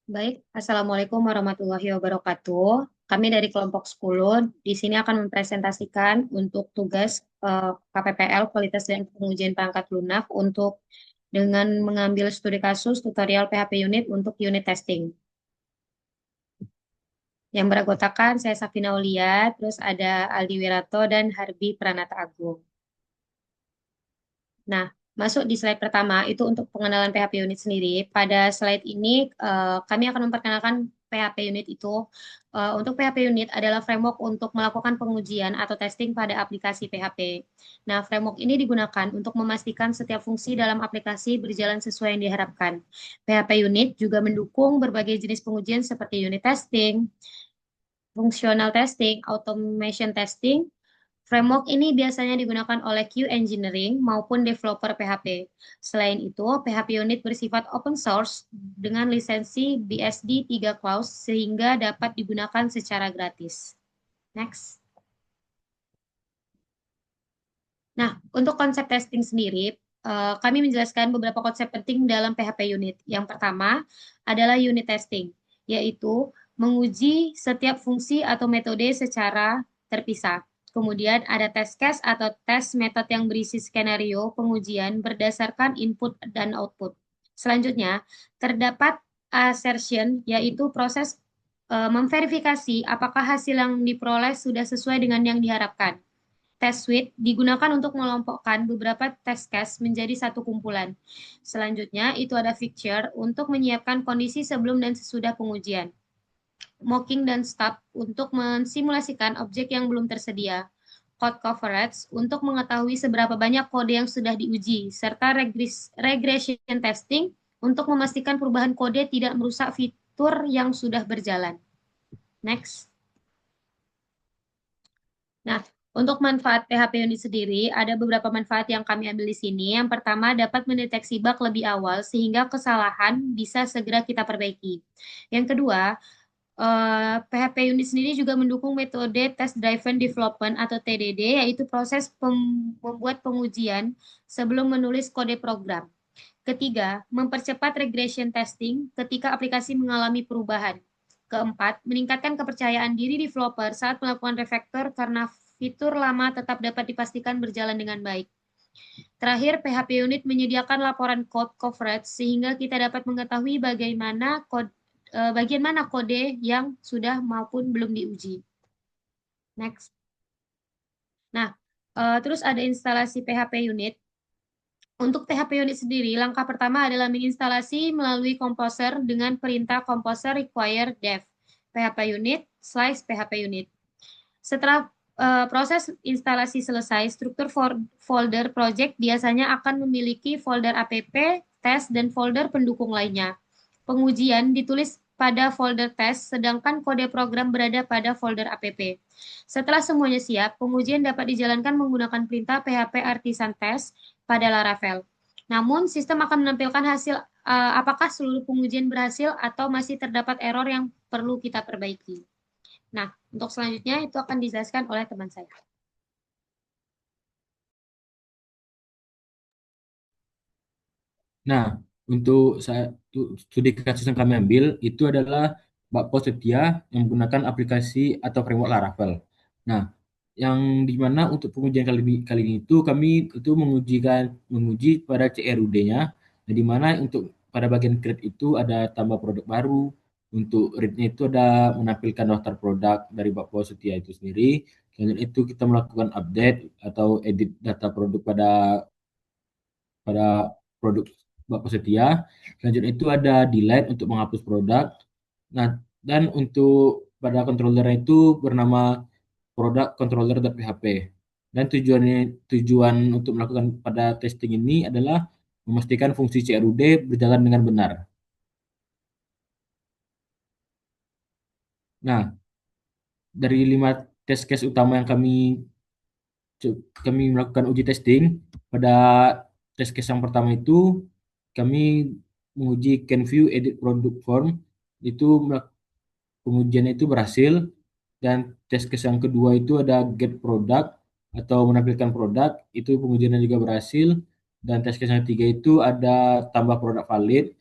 Baik, Assalamualaikum warahmatullahi wabarakatuh. Kami dari kelompok 10 di sini akan mempresentasikan untuk tugas KPPL Kualitas dan Pengujian Perangkat Lunak untuk dengan mengambil studi kasus tutorial PHP unit untuk unit testing. Yang beranggotakan saya Safina Aulia, terus ada Aldi Wirato dan Harbi Pranata Agung. Nah, masuk di slide pertama itu untuk pengenalan PHP unit sendiri. Pada slide ini kami akan memperkenalkan PHP unit itu. Untuk PHP unit adalah framework untuk melakukan pengujian atau testing pada aplikasi PHP. Nah, framework ini digunakan untuk memastikan setiap fungsi dalam aplikasi berjalan sesuai yang diharapkan. PHP unit juga mendukung berbagai jenis pengujian seperti unit testing, functional testing, automation testing. Framework ini biasanya digunakan oleh Q Engineering maupun developer PHP. Selain itu, PHP unit bersifat open source dengan lisensi BSD 3 clause sehingga dapat digunakan secara gratis. Next. Nah, untuk konsep testing sendiri, kami menjelaskan beberapa konsep penting dalam PHP unit. Yang pertama adalah unit testing, yaitu menguji setiap fungsi atau metode secara terpisah. Kemudian ada test case atau test method yang berisi skenario pengujian berdasarkan input dan output. Selanjutnya, terdapat assertion, yaitu proses memverifikasi apakah hasil yang diperoleh sudah sesuai dengan yang diharapkan. Test suite digunakan untuk mengelompokkan beberapa test case menjadi satu kumpulan. Selanjutnya, itu ada feature untuk menyiapkan kondisi sebelum dan sesudah pengujian. Mocking dan stub untuk mensimulasikan objek yang belum tersedia. Code coverage untuk mengetahui seberapa banyak kode yang sudah diuji, serta regression testing untuk memastikan perubahan kode tidak merusak fitur yang sudah berjalan. Next. Nah, untuk manfaat PHP unit sendiri, ada beberapa manfaat yang kami ambil di sini. Yang pertama, dapat mendeteksi bug lebih awal sehingga kesalahan bisa segera kita perbaiki. Yang kedua, PHP unit sendiri juga mendukung metode Test Driven Development atau TDD, yaitu proses membuat pengujian sebelum menulis kode program. Ketiga, mempercepat regression testing ketika aplikasi mengalami perubahan. Keempat, meningkatkan kepercayaan diri developer saat melakukan refactor karena fitur lama tetap dapat dipastikan berjalan dengan baik. Terakhir, PHP unit menyediakan laporan code coverage sehingga kita dapat mengetahui bagian mana kode yang sudah maupun belum diuji. Next. Nah, terus ada instalasi PHP unit. Untuk PHP unit sendiri, langkah pertama adalah menginstalasi melalui Composer dengan perintah Composer require dev PHP unit slice PHP unit. Setelah proses instalasi selesai, struktur folder project biasanya akan memiliki folder app, test, dan folder pendukung lainnya. Pengujian ditulis pada folder test, sedangkan kode program berada pada folder app. Setelah semuanya siap, pengujian dapat dijalankan menggunakan perintah PHP Artisan Test pada Laravel. Namun, sistem akan menampilkan hasil apakah seluruh pengujian berhasil atau masih terdapat error yang perlu kita perbaiki. Nah, untuk selanjutnya itu akan dijelaskan oleh teman saya. Nah, untuk studi kasus yang kami ambil itu adalah Mbak Setia yang menggunakan aplikasi atau framework Laravel. Nah, yang dimana untuk pengujian kali ini itu kami itu menguji pada CRUD-nya, di mana untuk pada bagian create itu ada tambah produk baru, untuk read-nya itu ada menampilkan daftar produk dari Mbak Setia itu sendiri. Kemudian itu kita melakukan update atau edit data produk pada produk Bapak Setia. Selanjutnya itu ada delete untuk menghapus produk. Nah, dan untuk pada controllernya itu bernama produk controller.php. Dan tujuan untuk melakukan pada testing ini adalah memastikan fungsi CRUD berjalan dengan benar. Nah, dari 5 test case utama yang kami melakukan uji testing, pada test case yang pertama itu kami menguji can view edit product form, itu pengujian itu berhasil. Dan test case yang kedua itu ada get product atau menampilkan produk, itu pengujiannya juga berhasil. Dan test case yang ketiga itu ada tambah produk valid,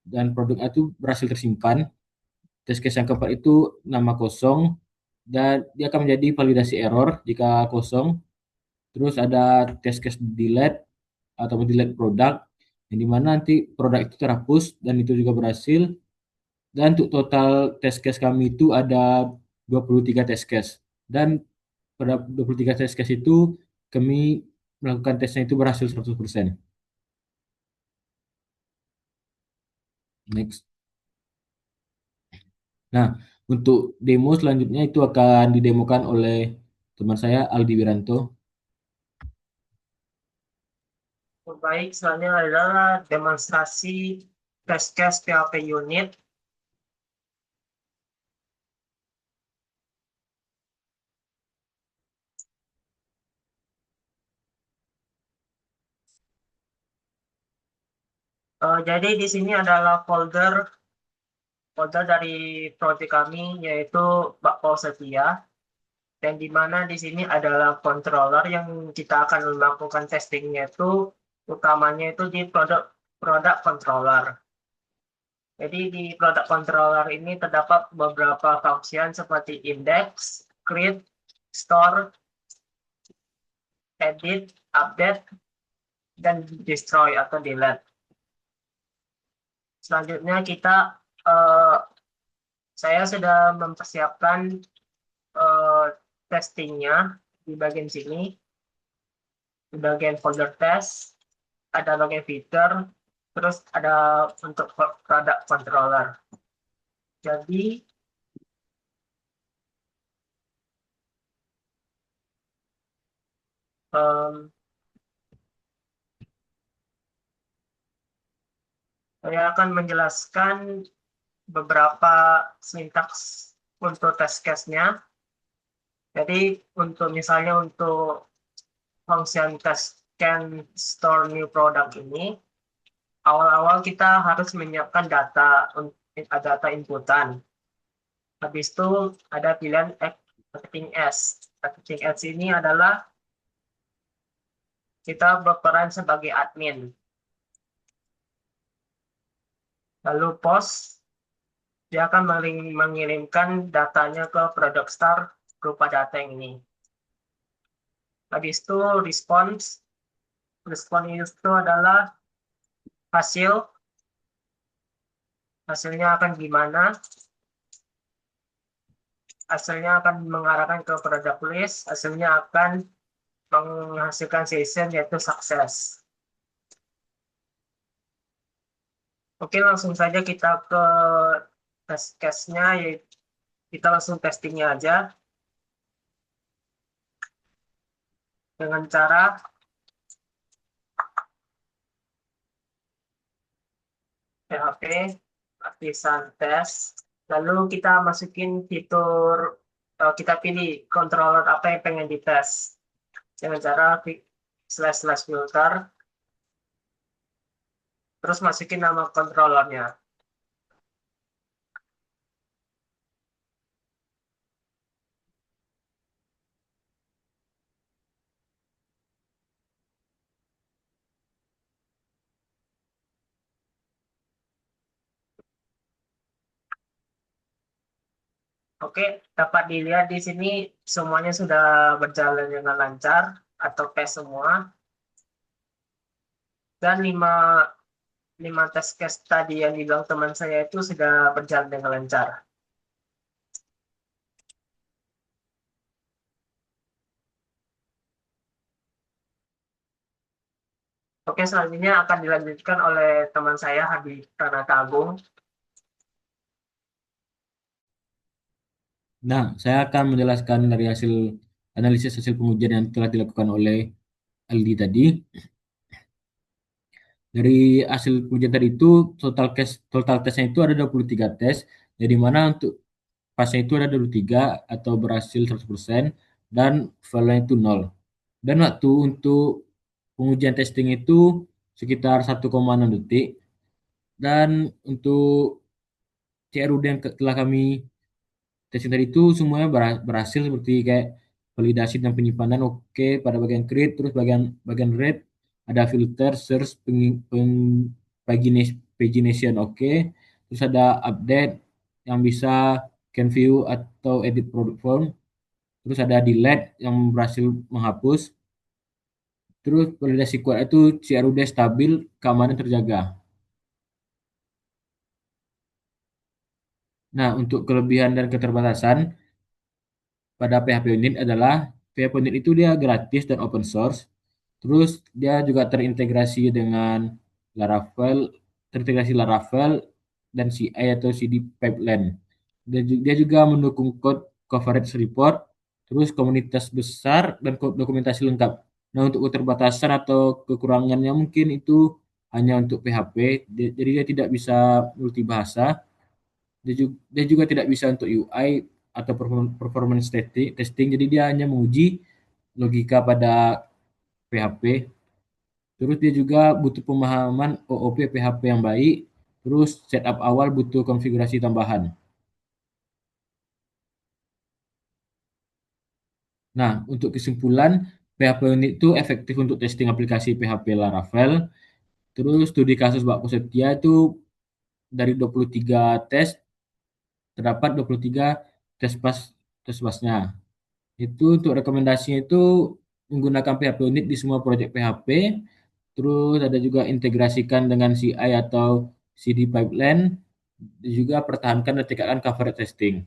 dan produknya itu berhasil tersimpan. Test case yang keempat itu nama kosong dan dia akan menjadi validasi error jika kosong. Terus ada test case delete atau delete produk yang dimana nanti produk itu terhapus dan itu juga berhasil. Dan untuk total test case kami itu ada 23 test case. Dan pada 23 test case itu kami melakukan tesnya itu berhasil 100%. Next. Nah, untuk demo selanjutnya itu akan didemokan oleh teman saya Aldi Wiranto. Baik, selanjutnya adalah demonstrasi test case PHP unit. Jadi di sini adalah folder dari project kami yaitu Bakpao Setia, dan di mana di sini adalah controller yang kita akan melakukan testingnya itu utamanya itu di produk controller. Jadi di produk controller ini terdapat beberapa function seperti index, create, store, edit, update, dan destroy atau delete. Selanjutnya saya sudah mempersiapkan testingnya di bagian sini, di bagian folder test, ada bagian feature, terus ada untuk product controller. Jadi saya akan menjelaskan beberapa sintaks untuk test case-nya. Jadi misalnya untuk function test can store new product ini, awal-awal kita harus menyiapkan data inputan. Habis itu ada pilihan marketing ads. Marketing ads ini adalah kita berperan sebagai admin. Lalu post, dia akan mengirimkan datanya ke product star berupa data yang ini. Habis itu response itu adalah hasilnya akan gimana, hasilnya akan mengarahkan ke product list, hasilnya akan menghasilkan session yaitu sukses. Oke, langsung saja kita ke test case-nya, yaitu kita langsung testingnya aja dengan cara PHP artisan test. Lalu kita masukin fitur, kita pilih controller apa yang pengen dites dengan cara //filter, terus masukin nama controllernya. Oke, dapat dilihat di sini semuanya sudah berjalan dengan lancar atau pass semua. Dan 5 test case tadi yang dibilang teman saya itu sudah berjalan dengan lancar. Oke, selanjutnya akan dilanjutkan oleh teman saya Hadi Pranata Agung. Nah, saya akan menjelaskan dari analisis hasil pengujian yang telah dilakukan oleh Aldi tadi. Dari hasil pengujian tadi itu total tesnya itu ada 23 tes, jadi mana untuk pasnya itu ada 23 atau berhasil 100% dan value itu 0. Dan waktu untuk pengujian testing itu sekitar 1,6 detik. Dan untuk CRUD yang telah kami testing tadi itu semuanya berhasil seperti kayak validasi dan penyimpanan oke pada bagian create, terus bagian read ada filter, search, pagination oke, terus ada update yang bisa can view atau edit product form, terus ada delete yang berhasil menghapus, terus validasi kuat itu CRUD stabil, keamanan terjaga. Nah, untuk kelebihan dan keterbatasan pada PHP Unit adalah PHP Unit itu dia gratis dan open source. Terus dia juga terintegrasi dengan Laravel, terintegrasi Laravel dan CI atau CD pipeline. Dia juga mendukung code coverage report, terus komunitas besar dan dokumentasi lengkap. Nah, untuk keterbatasan atau kekurangannya mungkin itu hanya untuk PHP, jadi dia tidak bisa multibahasa. Dia juga tidak bisa untuk UI atau performance testing, jadi dia hanya menguji logika pada PHP. Terus dia juga butuh pemahaman OOP PHP yang baik, terus setup awal butuh konfigurasi tambahan. Nah, untuk kesimpulan, PHP Unit itu efektif untuk testing aplikasi PHP Laravel. Terus studi kasus Mbak Posetia itu dari 23 tes, terdapat 23 tes pas tes pasnya. Itu untuk rekomendasinya itu menggunakan PHP Unit di semua proyek PHP. Terus ada juga integrasikan dengan CI atau CD pipeline. Dan juga pertahankan dan tingkatkan coverage testing.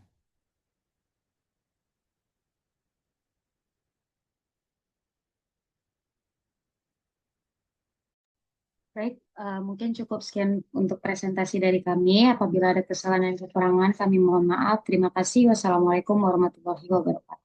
Baik, mungkin cukup sekian untuk presentasi dari kami. Apabila ada kesalahan dan kekurangan, kami mohon maaf. Terima kasih. Wassalamualaikum warahmatullahi wabarakatuh.